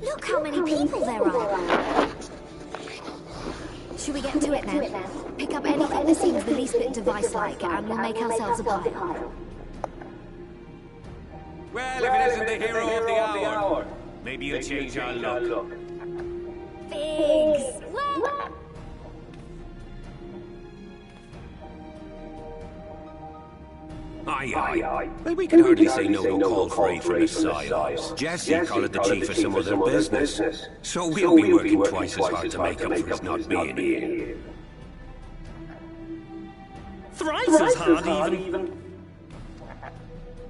Look how many people there are! Should we get to it now? Pick up anything that seems the least bit device-like, and we'll make ourselves a pile. Well, if it isn't the hero of the hour, maybe you'll change our look. Figs! Well... Aye. Well, we can hardly say no to call for aid from the Psyops. Jesse called it the chief of some other business. So we'll be working twice as hard to make up for his not being here. Thrice as hard, even.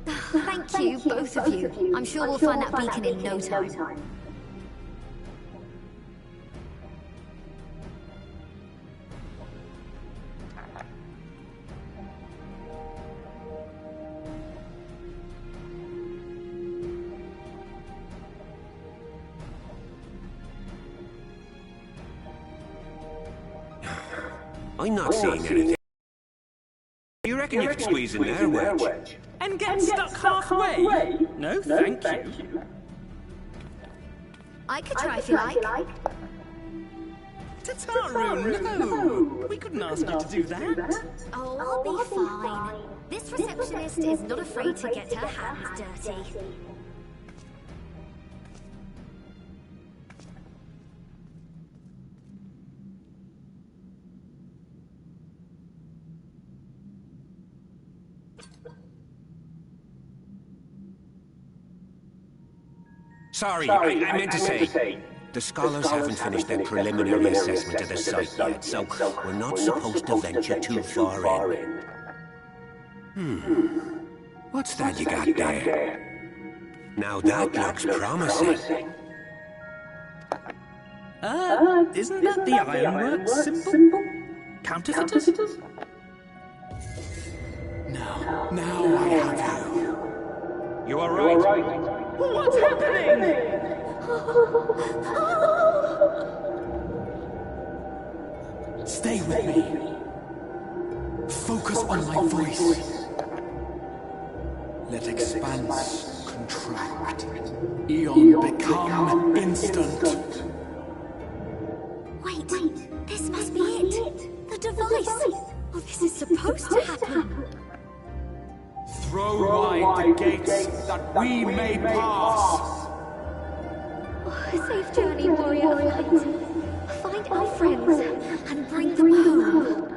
Thank you, both of you. I'm sure we'll find that beacon in no time. I'm not seeing anything. You reckon you could squeeze in there, Wedge? And get stuck halfway? No, thank you. I could try if you like. Tataru, no! We couldn't ask you to do that. Oh, I'll be fine. This receptionist is not afraid to get her hands dirty. Sorry, I meant to say, the scholars haven't finished their preliminary assessment of the site yet, so we're not supposed to venture too far in. What's that you got there? Now that looks promising. Isn't that the ironworks symbol? Counterfeiters? Now I have you. You are right. What's happening? Stay with me. Focus on my voice. Let expanse contract. Eon become instant. Wait, this must be it. The device. Oh, this is supposed to happen. Throw wide the gates that we may pass. Oh, safe journey, warrior of light. Find our friends and bring them home.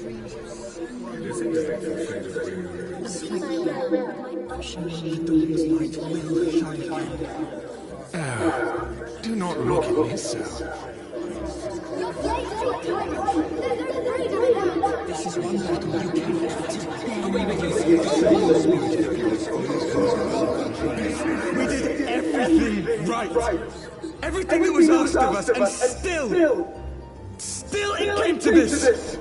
Do not look at me so. This is one battle you cannot fight. Away with you. We did everything right. Everything that was asked of us, and still it came to this.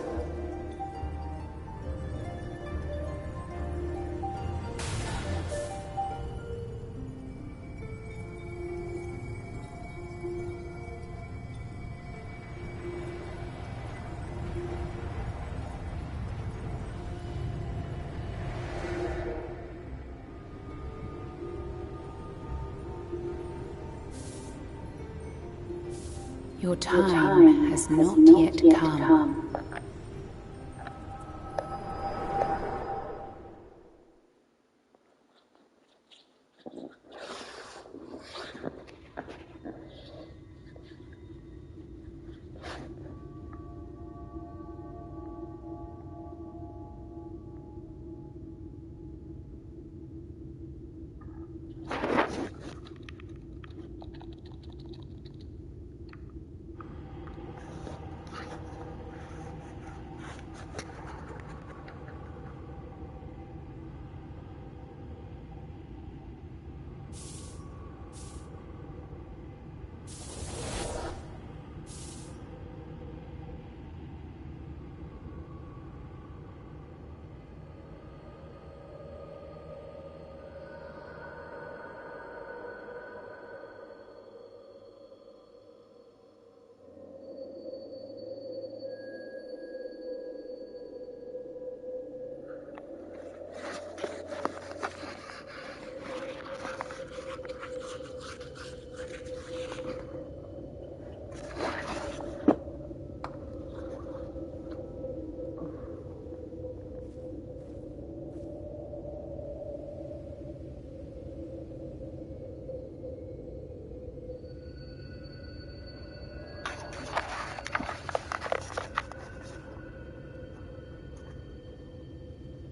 Your time has not yet come.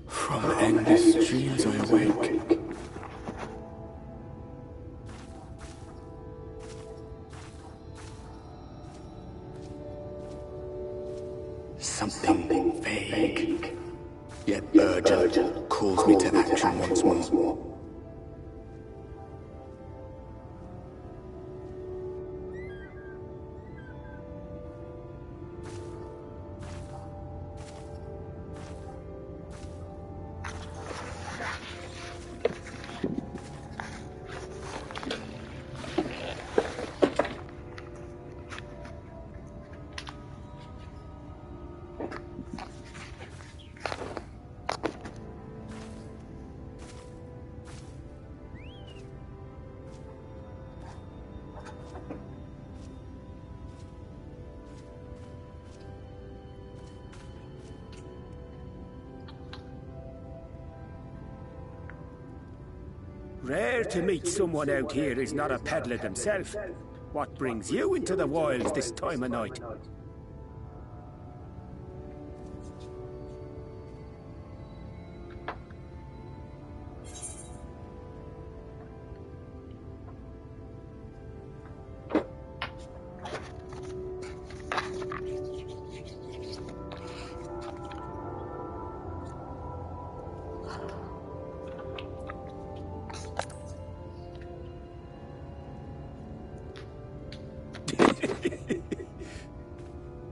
From endless dreams I awake. Something vague, yet urgent, calls me to action once more. Rare to meet someone out here who's not a peddler themselves. What brings you into the wilds this time of night?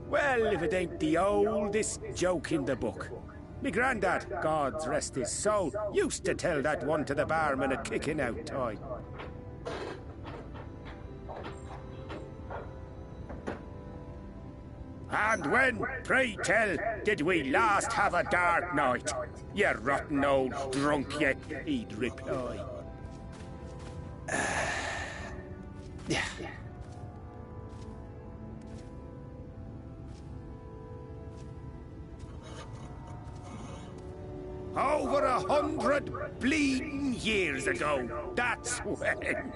Well, if it ain't the oldest joke in the book. Me grandad, God's rest his soul, used to tell that one to the barman at kicking out time. And when, pray tell, did we last have a dark night? You rotten old drunk, he'd reply. Yeah. Over 100 bleeding years ago, that's when.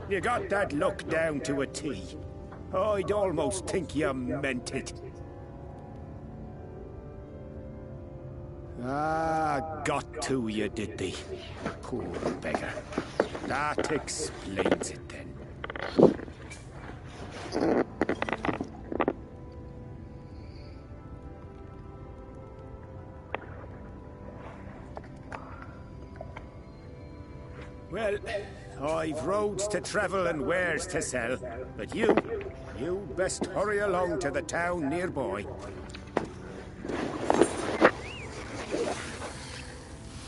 You got that look down to a T. I'd almost think you meant it. Ah, got to you, did they? Poor beggar. That explains it then. Well, I've roads to travel and wares to sell, but you best hurry along to the town nearby.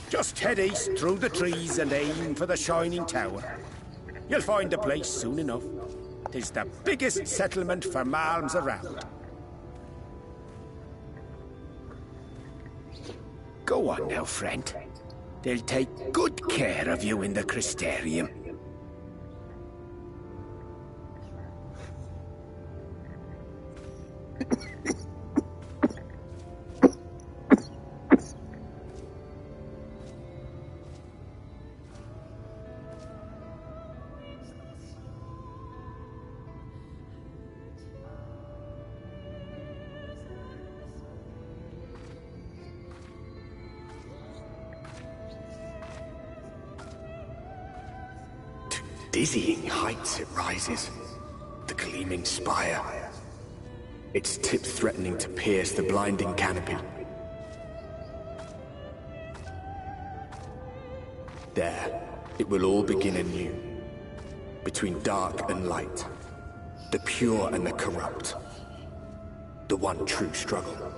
Just head east through the trees and aim for the Shining Tower. You'll find the place soon enough. 'Tis the biggest settlement for malms around. Go on now, friend. They'll take good care of you in the Crystarium. Dizzying heights it rises, the gleaming spire. Its tip threatening to pierce the blinding canopy. There, it will all begin anew. Between dark and light, the pure and the corrupt. The one true struggle.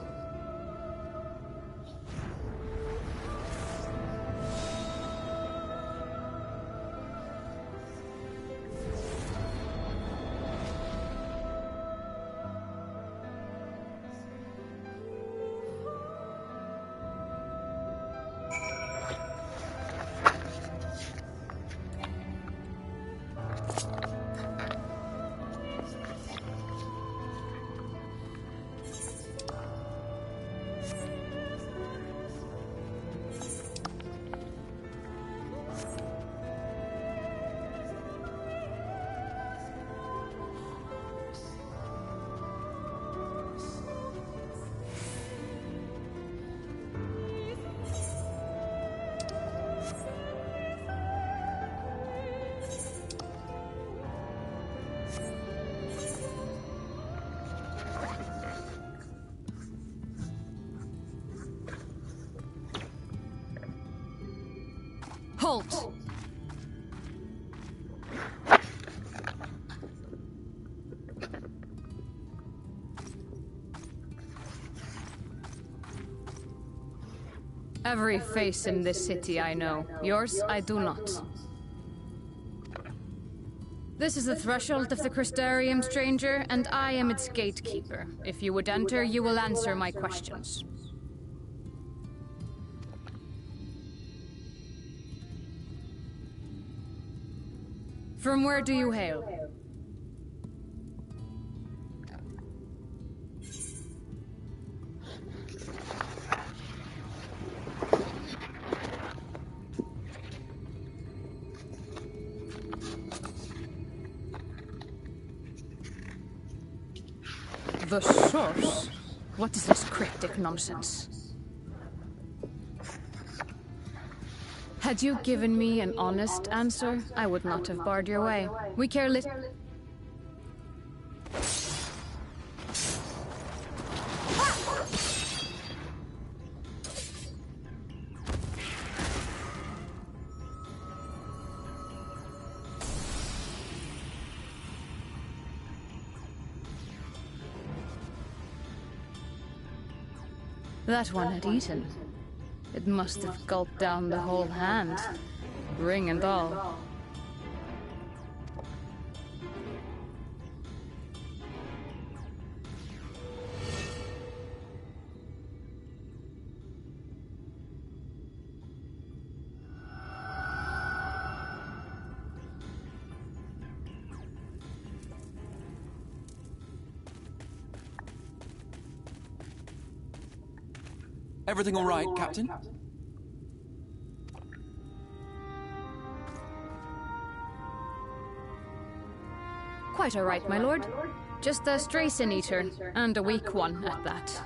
Halt! Every face in this city I know. Yours, I do not. This is the threshold of the Crystarium, stranger, and I am its gatekeeper. If you would enter, you will answer my questions. From where do you hail? The source? What is this cryptic nonsense? Had you given me an honest answer, I would not have barred your way. We care little. That one had eaten. It must have gulped down the whole hand, ring and all. Everything all right, Captain? All right, Captain. quite all right, my lord. Just a stray sin eater, and a weak one at that.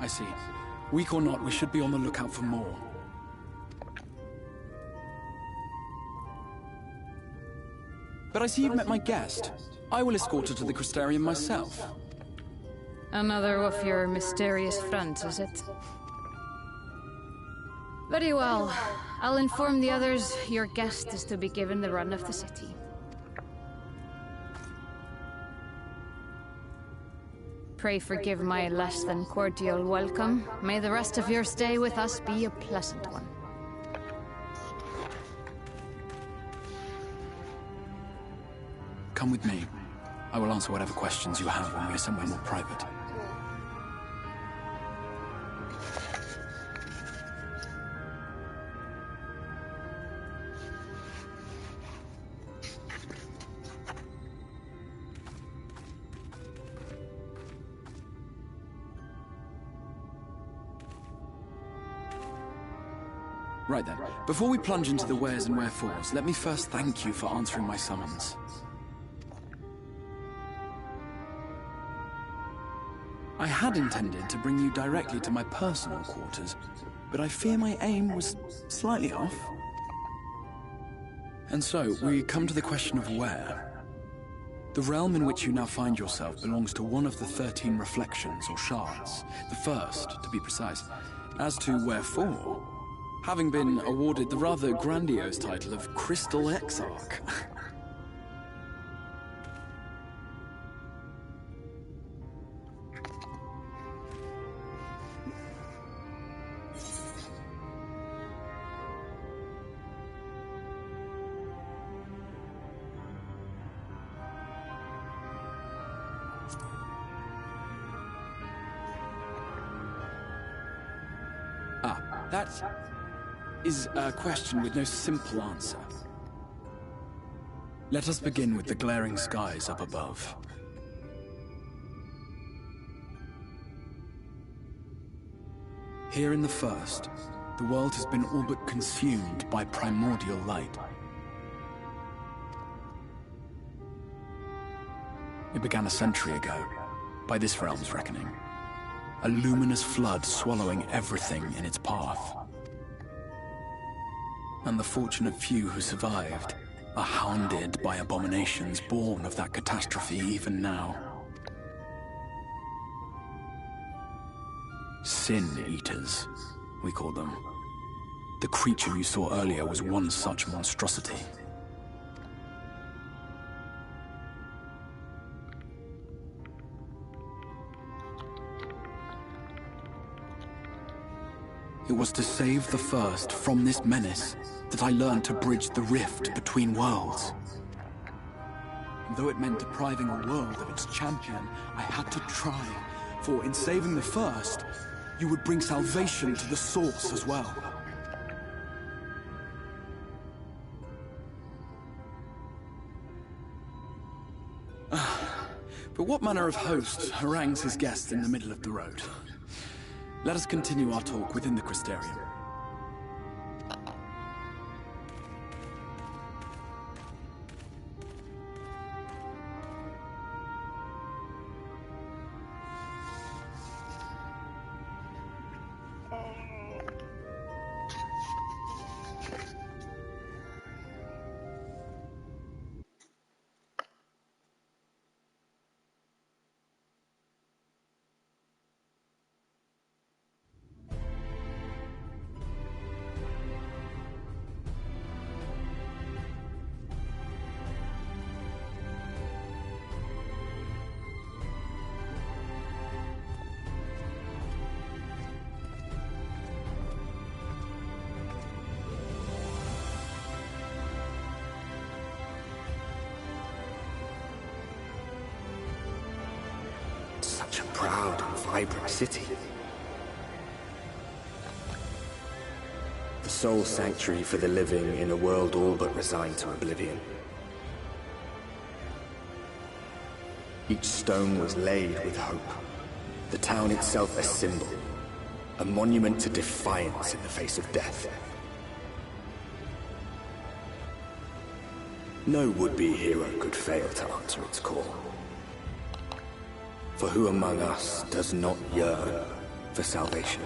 I see. Weak or not, we should be on the lookout for more. But I see you've met my guest. I will escort her to the Crystarium myself. Another of your mysterious friends, is it? Very well. I'll inform the others your guest is to be given the run of the city. Pray forgive my less than cordial welcome. May the rest of your stay with us be a pleasant one. Come with me. I will answer whatever questions you have when we are somewhere more private. Right then, before we plunge into the wheres and wherefores, let me first thank you for answering my summons. I had intended to bring you directly to my personal quarters, but I fear my aim was slightly off. And so, we come to the question of where. The realm in which you now find yourself belongs to one of the 13 reflections, or shards. The first, to be precise. As to wherefore, having been awarded the rather grandiose title of Crystal Exarch. That is a question with no simple answer. Let us begin with the glaring skies up above. Here in the first, the world has been all but consumed by primordial light. It began a century ago, by this realm's reckoning. A luminous flood swallowing everything in its path. And the fortunate few who survived are hounded by abominations born of that catastrophe even now. Sin Eaters, we call them. The creature you saw earlier was one such monstrosity. It was to save the first from this menace that I learned to bridge the rift between worlds. And though it meant depriving a world of its champion, I had to try. For in saving the first, you would bring salvation to the source as well. But what manner of host harangues his guests in the middle of the road? Let us continue our talk within the Crystarium. Such a proud and vibrant city. The sole sanctuary for the living in a world all but resigned to oblivion. Each stone was laid with hope. The town itself a symbol, a monument to defiance in the face of death. No would-be hero could fail to answer its call. For who among us does not yearn for salvation?